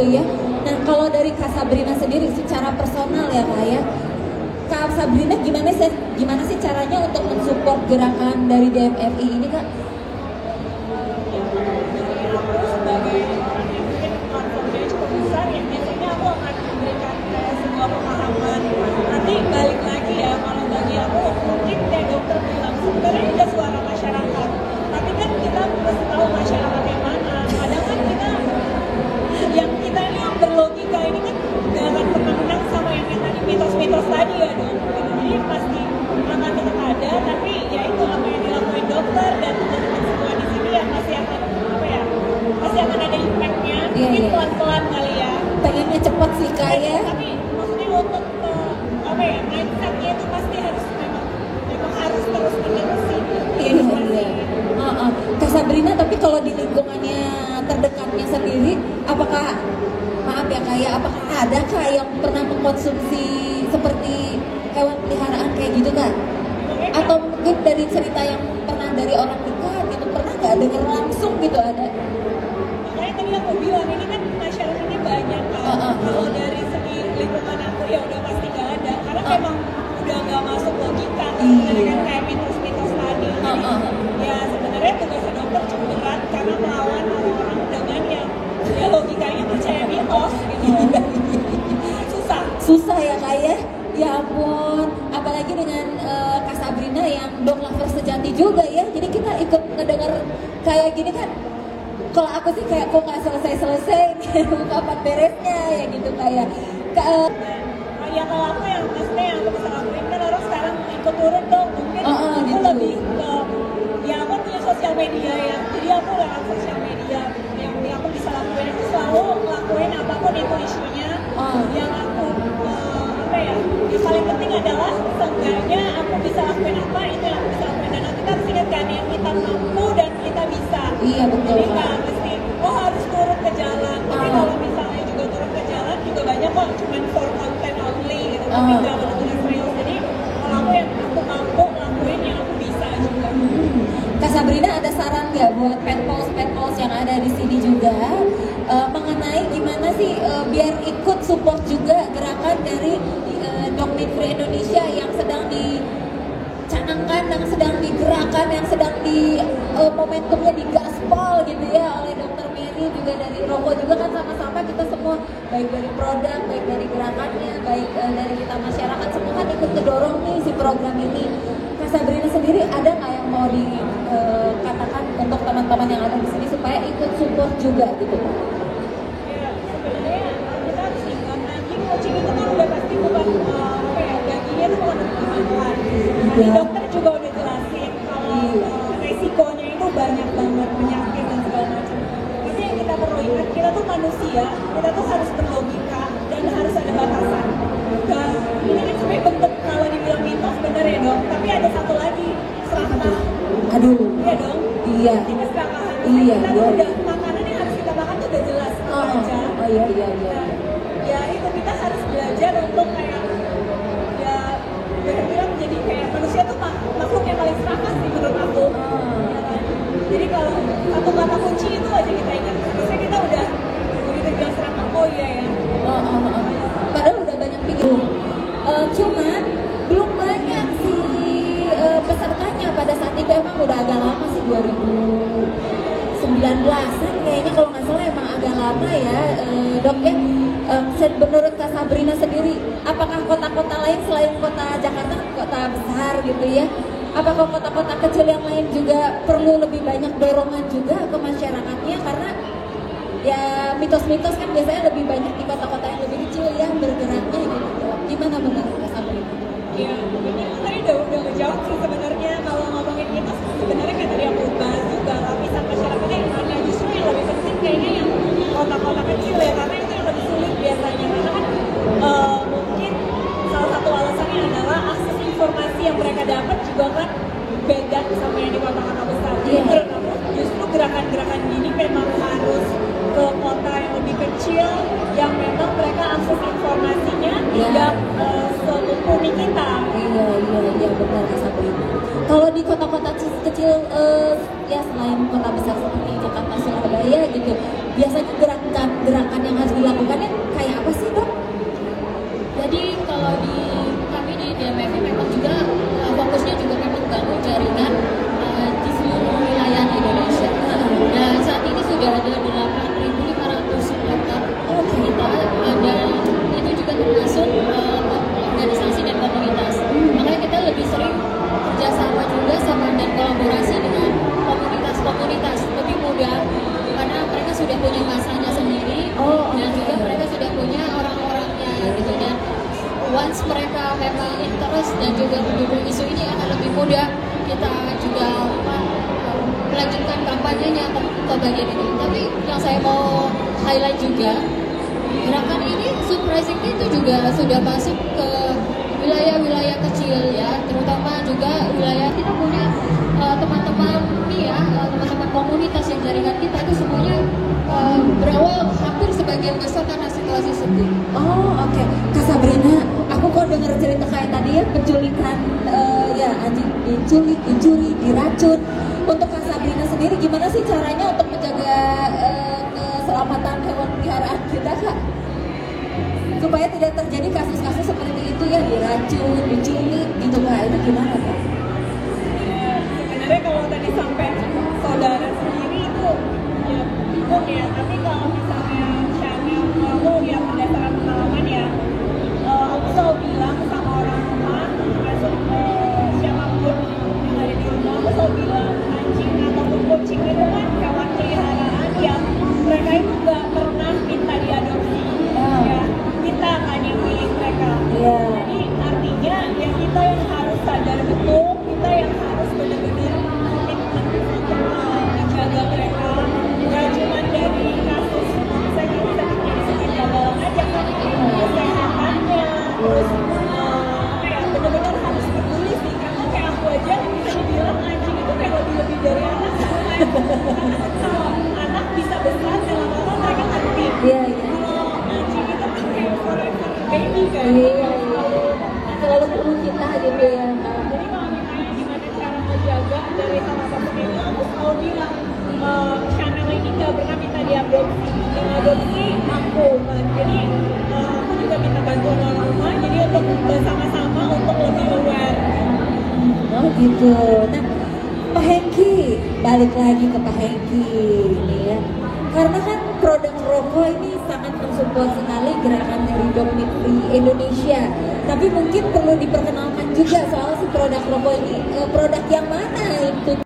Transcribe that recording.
ya. Nah kalau dari Kak Sabrina sendiri secara personal ya Kak ya, Kak Sabrina gimana sih caranya untuk mensupport gerakan dari DMFI ini Kak? Sebagai orang yang mungkin platformnya cukup besar ya, biasanya aku akan memberikan sebuah pemahaman. Nanti balik lagi ya, kalau bagi aku mungkin kayak dokter bilang sebenarnya ini udah suara masyarakat, tapi kan kita mesti tahu masyarakat yang mana. Kadang kan kita ini yang berlogika ini kan gak akan pernah menang sama yang tadi mitos-mitos tadi ya dong. Jadi pasti akan tetap ada, tapi ya itu apa yang dilakuin dokter dan teman-teman semua di sini ya masih akan ada impact-nya. Mungkin pelan-pelan kali ya. Pengennya cepat sih Kak ya. Tapi maksudnya untuk mindset-nya itu pasti harus memang harus terus-menerus sih. Iya. Kak Sabrina, tapi kalau di lingkungannya terdekatnya sendiri, apakah ada Kak yang pernah mengkonsumsi seperti hewan peliharaan kayak gitu Kak? Atau mungkin dari cerita yang pernah dari orang dekat gitu, pernah nggak dengar langsung gitu ada? Makanya tadi aku bilang ini kan masyarakatnya banyak kan. Kalau dari segi lingkungan aku ya udah pasti nggak ada, karena memang udah nggak masuk logika sebenarnya kan kayak mitos-mitos tadi. Ya sebenarnya tugasnya dokter cukup berat karena melawan orang-orang dengan yang ya logikanya percaya mitos gitu. Susah ya Kak ya? Ya ampun, apalagi dengan Kak Sabrina yang dog lover sejati juga ya. Jadi kita ikut ngedenger kayak gini kan. Kalau aku sih kayak kok nggak selesai kapan beresnya ya gitu kayak. Ya kalau aku yang maksudnya yang aku bisa lakuin kan orang sekarang ikut turun dong. Mungkin aku gitu. lebih ke ya aku punya sosial media ya. Jadi aku lewat sosial media yang aku bisa lakuin itu selalu ngelakuin apapun itu isunya. Yang aku yang paling penting adalah seenggaknya aku bisa lakuin apa itu yang aku bisa lakuin, dan kita harus ingat kan yang kita mampu dan kita bisa. Iya betul. Jadi nggak mesti harus turun ke jalan, tapi kalau misalnya juga turun ke jalan juga banyak kok cuman for content only gitu, tapi nggak benar-benar serius. Jadi kalau aku yang aku mampu lakuin yang aku bisa juga. Kak Sabrina ada saran nggak buat petpals yang ada di sini juga mengenai gimana sih biar ikut support juga gerakan dari Dog Meat Free Indonesia yang sedang dicanangkan, yang sedang digerakkan, yang sedang di momentumnya digaspol gitu ya oleh Dr. Mary juga dari Roko juga kan sama-sama kita semua baik dari produk, baik dari gerakannya, baik dari kita masyarakat semua kan ikut kedorong nih si program ini. Kak Sabrina sendiri ada nggak yang mau dikatakan untuk teman-teman yang ada di sini supaya ikut support juga gitu? Ya sebenarnya kita harus ingat anjing kucing itu kan udah pasti bukan gajinya itu bukan untuk dimakan. Tadi dokter juga udah jelasin kalau resikonya itu banyak banget, penyakit dan segala macam. Tapi yang kita perlu ingat, kita tuh manusia, kita tuh harus berlogika dan harus ada batasan. Dan ini kan sebenarnya bentuk kalau dibilang mitos bener ya dong, tapi ada satu lagi, serakah. Aduh. Iya dong. Iya. Ini keserakahan. Iya. Kita tuh udah makanan yang harus kita makan tuh udah jelas aja. Iya. Ya itu kita harus belajar untuk kayak ya benar-benar menjadi kayak manusia tuh makhluk yang paling serakah sih menurut aku. Ya kan? Jadi kalau satu kata kunci itu aja kita ingat. Harusnya kita udah begitu bilang serakah. Oh iya ya. Padahal udah banyak pikir. Cuman belum banyak sih pesertanya pada saat itu, emang udah agak lama sih 2019an kayaknya kalau nggak salah, emang agak lama ya dok ya. Menurut Kak Sabrina sendiri, apakah kota-kota lain selain kota Jakarta, kota besar gitu ya, apakah kota-kota kecil yang lain juga perlu lebih banyak dorongan juga ke masyarakatnya? Karena ya mitos-mitos kan biasanya lebih banyak di kota-kota yang lebih kecil yang bergeraknya gitu. Gimana menurut Kak Sabrina? Ya, ini tadi udah ngejawab sih sebenarnya. Kalau ngomongin mitos sebenarnya kayak tadi aku bahas juga, lapisan masyarakatnya yang mana, justru yang lebih penting kayaknya yang kota-kota kecil ya, karena itu yang lebih sulit biasanya. Karena kan mungkin salah satu alasannya adalah akses informasi yang mereka dapat juga kan beda sama yang di kota-kota besar. Jadi menurut aku justru gerakan-gerakan gini memang harus ke kota yang lebih kecil yang memang mereka once mereka memang interest dan juga mendukung isu ini akan lebih mudah kita juga melanjutkan kampanyenya ke bagian ini. Tapi yang saya mau highlight juga, gerakan ini surprisingly itu juga sudah masuk ke wilayah-wilayah kecil ya, terutama juga wilayah kita punya teman-teman nih ya, teman-teman komunitas yang jaringan kita itu semuanya berawal hampir sebagian besar karena situasi sedih. Oh oke. Kak Sabrina, aku kok dengar cerita kayak tadi ya, penculikan ya anjing diculik, dicuri, diracun. Untuk Kak Sabrina sendiri gimana sih caranya untuk menjaga keselamatan hewan peliharaan kita, Kak? Supaya tidak terjadi kasus-kasus seperti itu ya, diracun, diculik gitu, Kak. Itu gimana, Kak? Sebenarnya kalau tadi sampai saudara sendiri itu ya bingung ya, tapi kalau misalnya Channel kamu yang berdasarkan pengalaman ya, aku selalu bilang sama orang rumah, termasuk siapapun yang ada di rumah, aku selalu bilang anjing ataupun kucing itu kan hewan peliharaan yang mereka itu gak pernah minta diadopsi. Ya, kita kan yang pilih mereka. Jadi artinya ya kita yang harus sadar betul, kita yang harus benar-benar menjaga mereka. Gak cuma dari kasus saya bisa jadi seperti gagal aja kan, kesehatannya, terus kayak benar-benar harus peduli sih, karena kayak aku aja bisa dibilang anjing itu kayak lebih dari anak. Kalau anak bisa besar dalam lama mereka ngerti. Anjing itu kan kayak forever baby kan. Selalu perlu kita gitu ya. Jadi kalau misalnya gimana cara menjaga dari hal apapun itu, aku selalu bilang channel ini nggak pernah minta diadopsi, yang adopsi aku kan. Jadi aku juga minta bantuan orang rumah, jadi untuk bersama-sama untuk lebih aware. Oh gitu. Nah, Pak Hengki, balik lagi ke Pak Hengki ini ya. Karena kan produk rokok ini sangat mensupport sekali gerakan dari Dogmeat Free Indonesia. Tapi mungkin perlu diperkenalkan juga soal si produk rokok ini, produk yang mana itu